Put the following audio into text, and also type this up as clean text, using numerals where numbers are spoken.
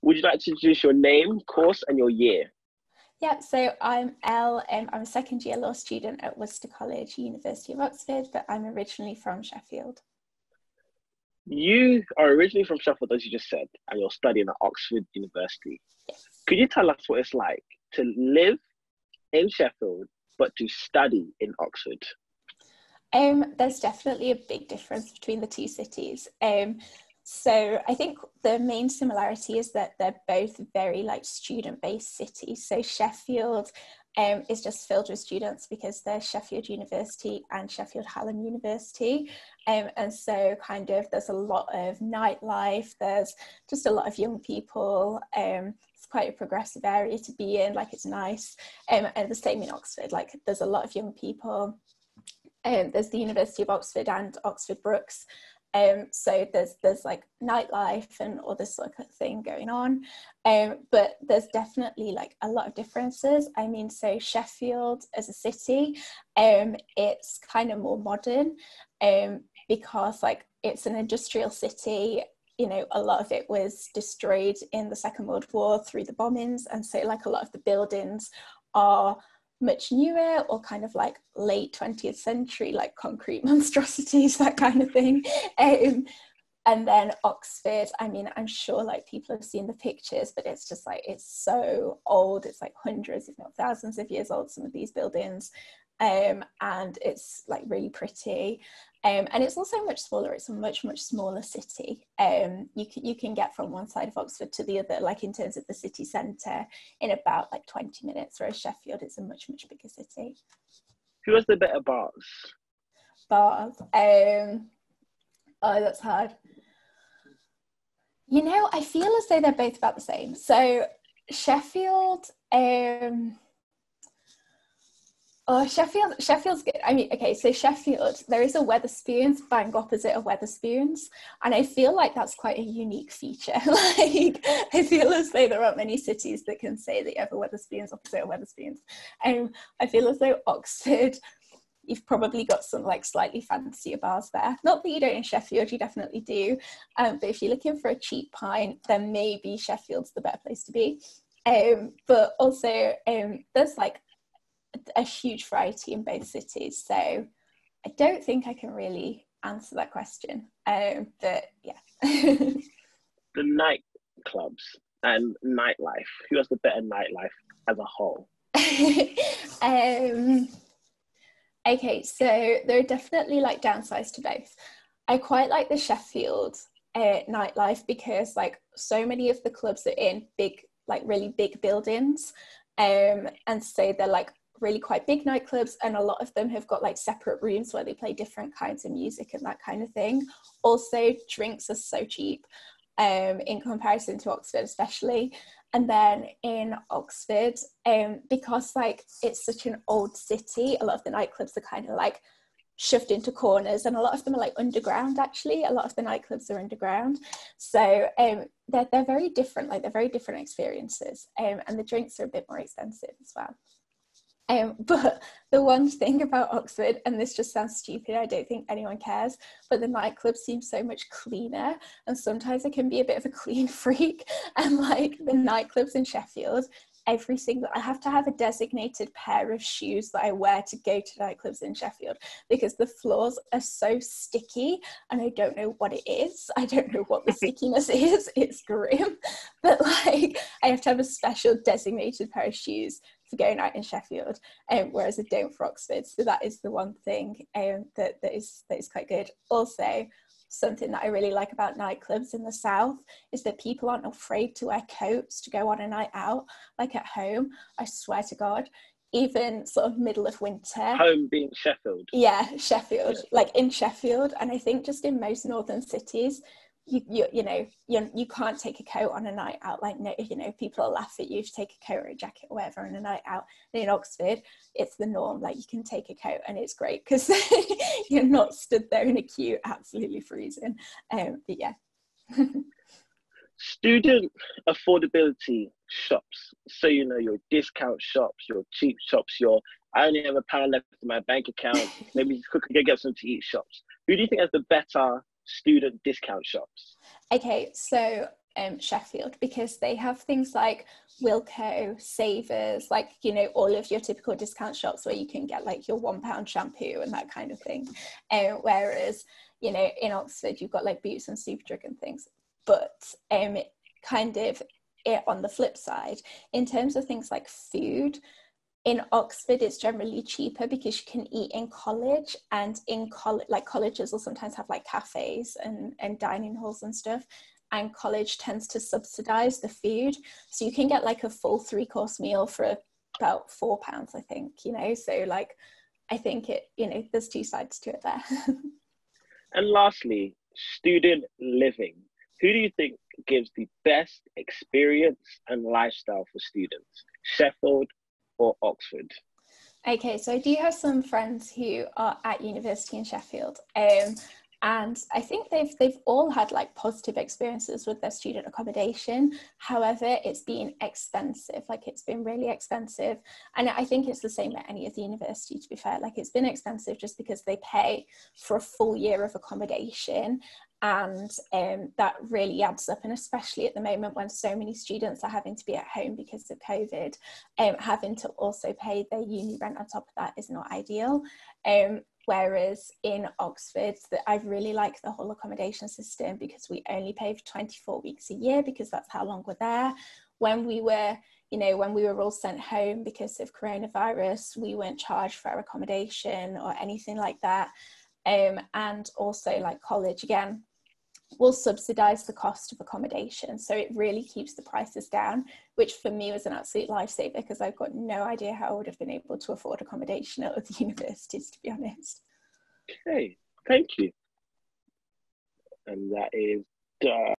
Would you like to introduce your name, course, and your year? Yeah, so I'm Elle. I'm a second year law student at Worcester College, University of Oxford, but I'm originally from Sheffield. You are originally from Sheffield, as you just said, and you're studying at Oxford University. Yes. Could you tell us what it's like to live in Sheffield, but to study in Oxford? There's definitely a big difference between the two cities. So I think the main similarity is that they're both very like student-based cities. So Sheffield is just filled with students because there's Sheffield University and Sheffield Hallam University. And so kind of there's a lot of nightlife, there's just a lot of young people. It's quite a progressive area to be in, like it's nice. And the same in Oxford, like there's a lot of young people. There's the University of Oxford and Oxford Brookes. So there's like nightlife and all this sort of thing going on. But there's definitely like a lot of differences. I mean, so Sheffield as a city, it's kind of more modern because like it's an industrial city. You know, a lot of it was destroyed in the Second World War through the bombings. And so like a lot of the buildings are much newer or kind of like late 20th century, like concrete monstrosities, that kind of thing. And then Oxford, I mean, I'm sure like people have seen the pictures, but it's just like, it's so old. It's like hundreds, if not thousands of years old, some of these buildings. And it's like really pretty. And it's also much smaller. It's a much smaller city. You can get from one side of Oxford to the other, like in terms of the city centre, in about like 20 minutes, whereas Sheffield is a much bigger city. Who has the better bars? Bars. Oh, that's hard. You know, I feel as though they're both about the same. So Sheffield, Sheffield's good. I mean, okay, so Sheffield, there is a Wetherspoons bang opposite of Wetherspoons, and I feel like that's quite a unique feature. Like, I feel as though there aren't many cities that can say that you have a Wetherspoons opposite of Wetherspoons. I feel as though Oxford, you've probably got some like slightly fancier bars there. Not that you don't in Sheffield, you definitely do. But if you're looking for a cheap pint, then maybe Sheffield's the better place to be. But also, there's like a huge variety in both cities, so I don't think I can really answer that question, but yeah. The nightclubs and nightlife, who has the better nightlife as a whole? Okay, so there are definitely like downsides to both. I quite like the Sheffield nightlife because like so many of the clubs are in big, like really big buildings, and so they're like really quite big nightclubs, and a lot of them have got like separate rooms where they play different kinds of music and that kind of thing. Also, drinks are so cheap in comparison to Oxford especially. And then in Oxford, because like it's such an old city, a lot of the nightclubs are kind of like shoved into corners, and a lot of them are like underground. Actually, a lot of the nightclubs are underground, so they're very different, like they're very different experiences, and the drinks are a bit more expensive as well. But the one thing about Oxford, and this just sounds stupid, I don't think anyone cares, but the nightclubs seem so much cleaner, and sometimes I can be a bit of a clean freak, and like the nightclubs in Sheffield, I have to have a designated pair of shoes that I wear to go to nightclubs in Sheffield, because the floors are so sticky and I don't know what it is. I don't know what the stickiness is. It's grim, but like I have to have a special designated pair of shoes for going out in Sheffield, whereas I don't for Oxford. So that is the one thing that is quite good. Also, something that I really like about nightclubs in the south is that people aren't afraid to wear coats to go on a night out. Like at home, I swear to God, even sort of middle of winter. Home being Sheffield. Yeah, Sheffield, like in Sheffield, and I think just in most northern cities, you can't take a coat on a night out. Like, no, you know, people will laugh at you to take a coat or a jacket or whatever on a night out. And in Oxford, it's the norm. Like, you can take a coat and it's great because you're not stood there in a queue absolutely freezing. But yeah. Student affordability shops. So, you know, your discount shops, your cheap shops, your I only have £1 left in my bank account, maybe just quickly get some to eat shops. Who do you think has the better student discount shops? Okay, so Sheffield, because they have things like Wilko, Savers, like, you know, all of your typical discount shops where you can get like your £1 shampoo and that kind of thing. Whereas, you know, in Oxford, you've got like Boots and Superdrug and things. But kind of on the flip side, in terms of things like food, in Oxford, it's generally cheaper because you can eat in college, and in college, like colleges will sometimes have like cafes and dining halls and stuff, and college tends to subsidize the food. So you can get like a full 3-course meal for about £4, I think, you know, so like, I think it, you know, there's two sides to it there. And lastly, student living. Who do you think gives the best experience and lifestyle for students? Sheffield or Oxford? Okay, so I do have some friends who are at university in Sheffield, and I think they've all had like positive experiences with their student accommodation. However, it's been expensive, like it's been really expensive. And I think it's the same at any of the university, to be fair. Like it's been expensive just because they pay for a full year of accommodation, and that really adds up. And especially at the moment when so many students are having to be at home because of COVID, having to also pay their uni rent on top of that is not ideal. Whereas in Oxford, I really like the whole accommodation system because we only pay for 24 weeks a year because that's how long we're there. When we were all sent home because of coronavirus, we weren't charged for our accommodation or anything like that. And also like college, again, will subsidize the cost of accommodation. So it really keeps the prices down, which for me was an absolute lifesaver because I've got no idea how I would have been able to afford accommodation at other universities, to be honest. Okay, thank you. And that is done.